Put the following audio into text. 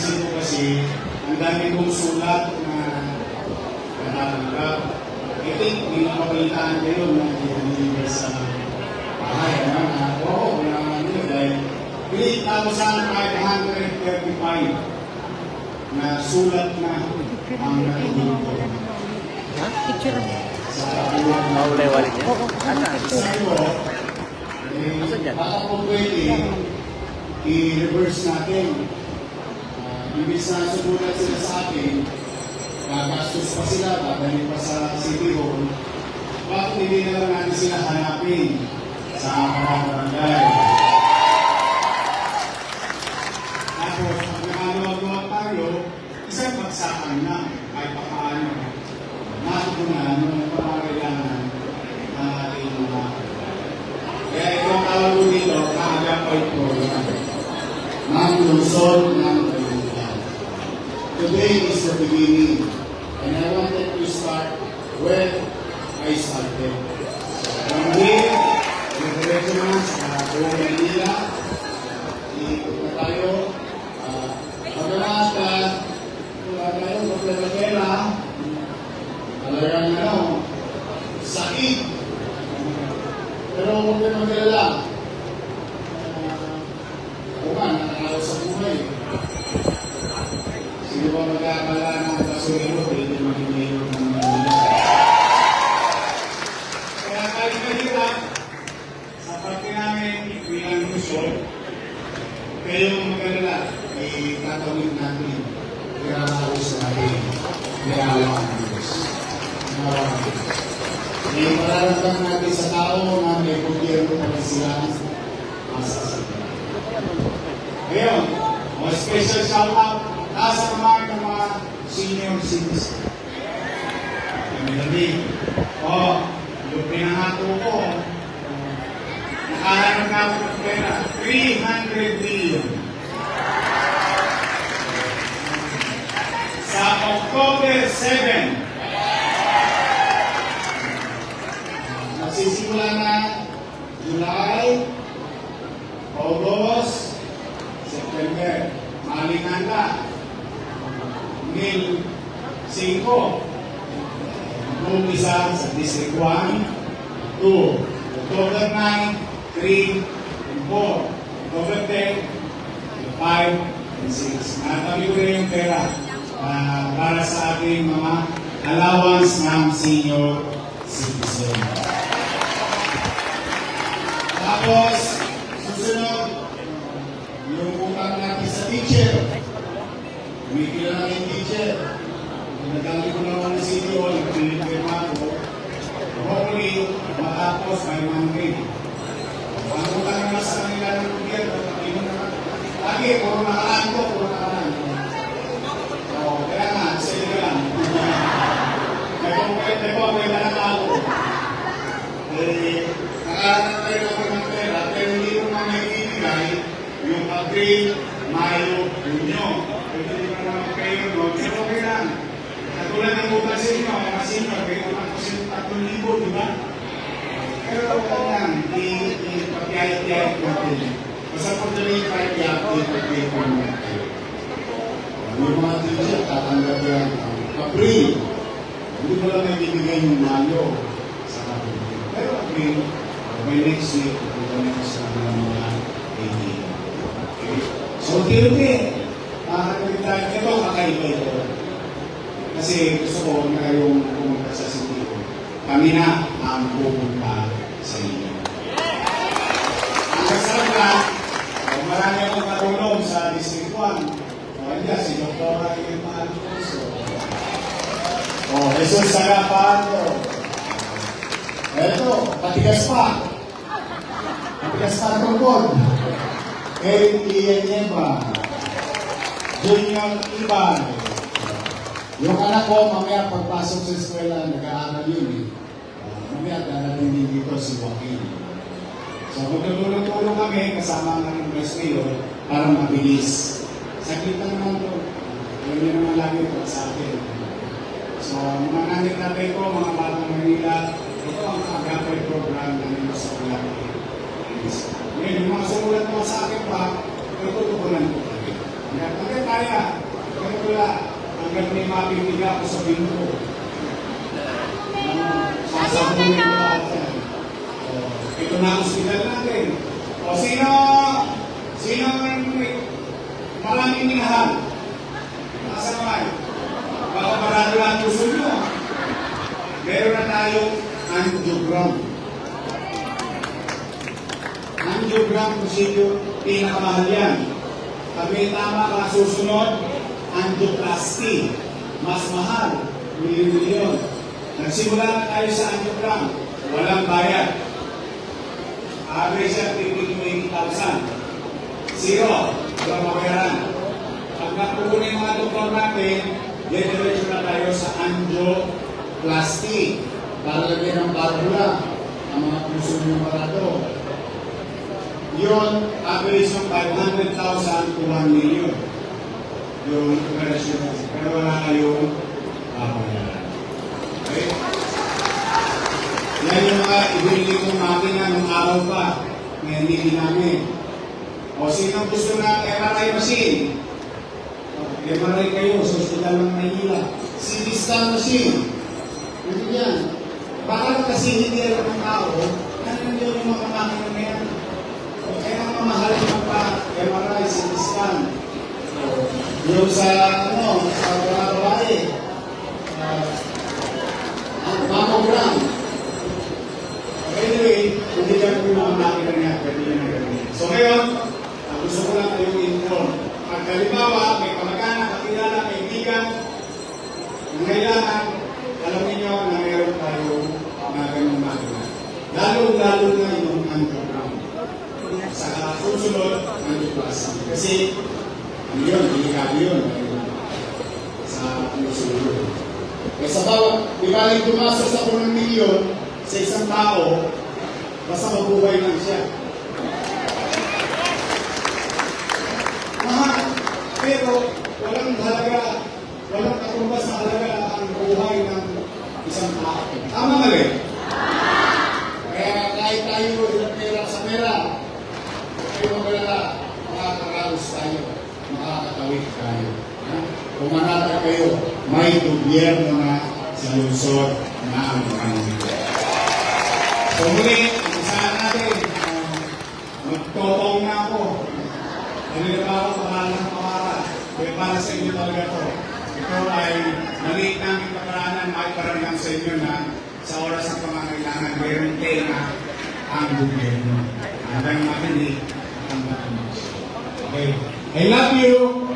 napansin ko kasi, ang dami kong sulat na natatanggap. I think, may napapalitaan kayo na i-deliver sa bahay. Oo, wala nga nyo dahil 3,535 na sulat na ang natulog ko. Ha? Picture mo. Sa buwan na Maulay walit yan? Sa'yo, baka po pwede i-reverse natin. Ibig na subulan sila sa akin, gagastos pa sila, babalik pa sa City Hall, bakit hindi na lang natin sila hanapin sa mga barangay? Tapos, pag nakalawa-gawa tayo, isang bagsakan na, kahit pa paano, matutunan ng pangangailangan ng ating mga. Kaya itong tawag ko dito, kaagapay ko ng lungsod ng Kalinga. Today is the beginning, and I wanted to start where I started. From here, diretso na sa buong Manila, iikot na tayo. Pagkakas wala tayo, maglalagela, talagang sakit. Pero huwag kayo mag-alala. Ako nga, nakakalaw sa buhay. Sino ba mag-aakala ng kasurino, pwede mag-email ng Manila? Kaya kahit mahirap, sa parte namin, bilang Luzon, kayong mag-alala, ay tatawid natin, ikaraos natin, ikawa ang Diyos. May mararamdaman natin sa tao na may gobyerno pa rin sila masasagot. Ngayon, mga special shout-out nasa naman ng mga senior citizen. Kami-kami. Yung pinahato ko, nakahanap na ako ng pera, 300 billion. Sa October 7, magsisimula na July, August, September. Malingan na. Mil 5. Umpisa sa District 1, 2. October 9, 3, 4. October 10, 5, and 6. Natabi ko rin yung pera para sa ating mga allowance ng senior citizen. Tapos, susunod, yung utang natin sa teacher. Kumikila na yung teacher. Nagdali ko naman ng City Hall, nagpilipirma ko. Hopefully, matapos by Monday. Ang utang naman sa kanila ng gobyerno, lagi, puro nakaraan ko, puro nakaraan. Kaya nga, sa iyo lang. May pwede na ako. Nakahanap tayo ako ng pera, pero hindi ko na may ibigay yung April, Mayo, Junyo. Pwede ko naman kayo, no? Pero okay lang. Katulad ng bukas sa inyo, mga sino, kayo ako sa 3,000, di ba? Pero okay lang, ipag-yayat-yayat natin. Basta po tuloy ipag-yayat ko natin. Yung mga teacher, tatanggap yan. April, hindi ko lang naibibigay yung Mayo sa April. Pero April, by next week, ito na sa mga kaibigan. Okay? So, unti-unti, ito kakaiba ito. Kasi gusto ko na yung pumunta sa City Hall. Kami na ang pupunta sa inyo. Ang kasarap na, marami akong katulong sa District 1. Kaya si Dr. Ian Malcoso. Jesus Sagapato. Eto, patigas pa. Patigas pa tungkol. Eric Ian Nieva. Junior Iban. Yung anak ko, mamaya pagpasok sa eskwela, nag-aaral yun eh. Mamaya darating din dito si Joaquin. So, magtutulong-tulong kami kasama ng Vice Mayor para mabilis. Sakit lang naman ito. Yun yun naman lagi ito sa akin. So, mga nanay-tatay ko, mga batang Manila, ito ang agapay program na nito sa Pulaki. Ngayon, yung mga sumulat mo sa akin pa, ito tutunan ko. Hanggang kaya, kaya wala, hanggang may mapipig ako sa bingko. Sasabuhin ko lahat yan. Ito na ang hospital natin. O sino maraming minahal? Nasa naman? Baka marami lang puso nyo. Meron na tayong angiogram. Angiogram procedure, pinakamahal yan. Kami tama ka susunod, angioplasty. Mas mahal, milyon-milyon. Nagsimula na tayo sa angiogram, walang bayad. Average yan, 50,000 to 80,000. Zero, walang mabayaran. Pag napukunin mga doktor natin, diretso na tayo sa angioplasty. Para lagyan ng barbula, ang mga puso ng barato. Yun, average ng 500,000 to 1 million. Yung operasyon. Pero wala kayong babayaran. Okay? Yan yung mga ibinili kong makina nung araw pa na hindi ginamit. O sino gusto na MRI machine? MRI kayo sa hospital ng Maynila. CT scan machine. Ano yan? Baka kasi hindi alam ng tao, ano yun yung mga makina na yan? Kaya ang mamahal ng MRI, CT scan. Yung sa mga babae, mammogram. Anyway, hindi ka yung mga makina niya, pwede yun na gano'n. So ngayon, gusto ko lang kayong inform. Pag halimbawa, may kamag-anak, kakilala, kaibigan, nangailangan, alam niyo na mayroon tayong mga ganong makina. Lalo-lalo na yung angiogram. Sa susunod, angioplasty. Kasi, ano yun, delikado yun. Sa susunod. Kaya sa bawat, di ba yung tumasas ako ng milyon sa isang tao, basta mabuhay lang siya. Mahal, pero walang halaga, walang katumbas na halaga ang buhay ng isang tao. Tama mali? Kaya kahit tayo ilang pera sa pera, kayo magalala, makakaraos tayo, makakatawid tayo. Pumanatag kayo, may gobyerno na sa lungsod na ang Manila. So muli, isahan natin, magtotong na ako. Hindi pa ako pangalan ng pamara. Kaya para sa inyo talaga to. Ito ay maliit namin kaparaanan, maiparamdam sa inyo na sa oras ng pangangailangan, mayroong tema ang gobyerno. Hanggang makinig, ang batas. Okay. I love you.